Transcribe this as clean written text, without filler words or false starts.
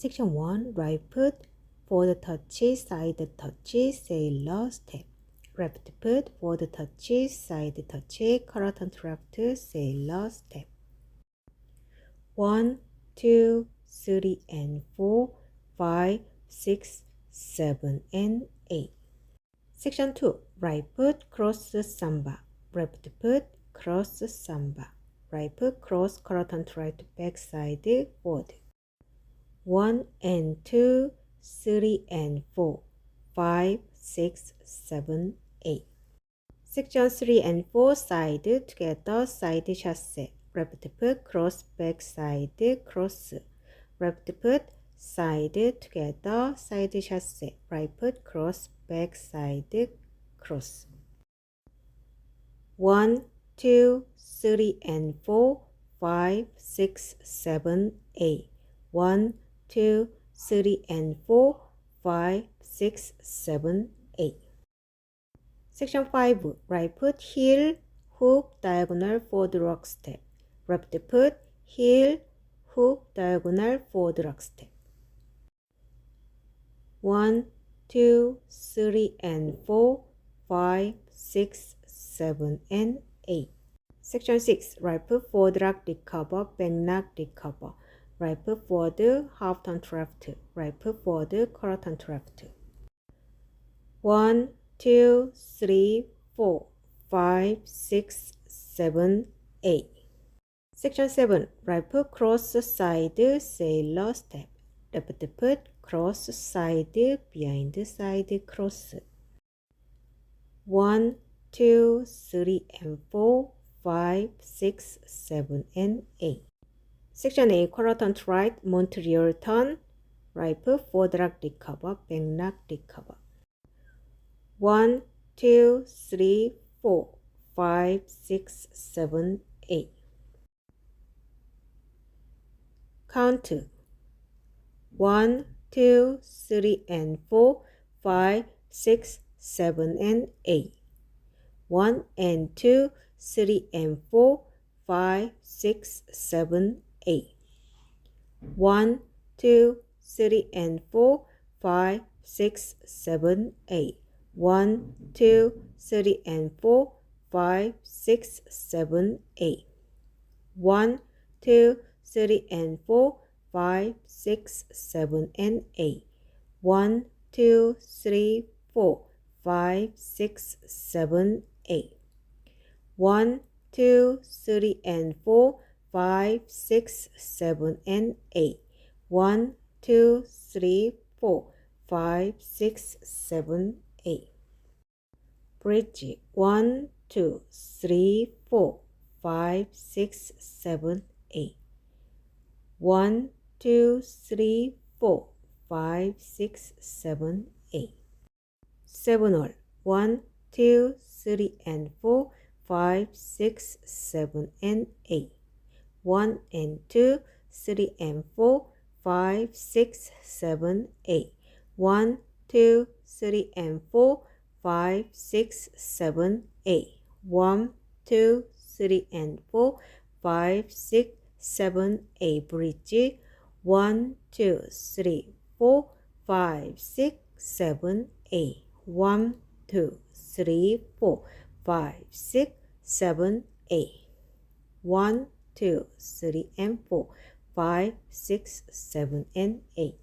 Section 1. Right foot, forward touch, side touch, sailor step. Left foot, forward touch, side touch, quarter turn to left, sailor step. 1, 2, 3, and 4, 5, 6, 7, and 8. Section 2. Right foot, cross samba. Left foot, cross samba. Right foot, cross, quarter turn to right, back side, forward. 1 and 2, 3 and 4, 5, 6, 7, 8. Section 3 and 4, side together, side chasse. Left foot, cross, back side, cross. Left foot, side together, side chasse. Right foot, cross, back side, cross. 1, 2, 3 and 4, 5, 6, 7, 8. 1, 2, 3 and 4, 5, 6, 7, 8. Section 5. Right foot, heel, hook, diagonal, forward rock step. Left foot, heel, hook, diagonal, forward rock step. 1, 2, 3 and 4, 5, 6, 7, and 8. Section 6. Right foot, forward rock, recover, back knock, recover. Right foot forward, half turn to left. Right foot forward, quarter turn to left. 1, 2, 3, 4, 5, 6, 7, 8. Section 7. Right foot, cross side, sailor step. Left foot, cross side, behind side, cross. 1, 2, 3, and 4, 5, 6, 7, and 8. Section 8. Quarter turn to right, Montreal turn. Right foot, forward rock, recover, back knock, recover. 1, 2, 3, 4, 5, 6, 7, 8. Count. 1, 2, 3, and 4, 5, 6, 7, and 8. 1 and 2, 3 and 4, 5, 6, 7, 8. 1, 2, 3 and 4, 5, 6, 7, 8. 1, 2, 3 and 4, 5, 6, 7, 8. 1, 2, 3 and 4, 5, 6, 7, and 8. 1, 2, 3, 4, 5, 6, 7, 8. 1, 2, 3 and 4, 5, 6, 7, and 8. 1, 2, 3, 4, 5, 6, 7, 8. Bridge. 1, 2, 3, 4, 5, 6, 7, 8. 1, 2, 3, 4, 5, 6, 7, 8. 7 all. 1, 2, 3, and 4, 5, 6, 7, and 8. 1 and 2, 3 and 4, 5, 6, 7, 8. 1, 2, 3 and 4, 5, 6, 7, 8. 1, 2, 3 and 4, 5, 6, 7, 8. Bridge. 1, 2, 3, 4, 5, 6, 7, 8. 1, 2, 3, 4, 5, 6, 7, 8. 1, 2, 3, and 4, 5, 6, 7, and 8.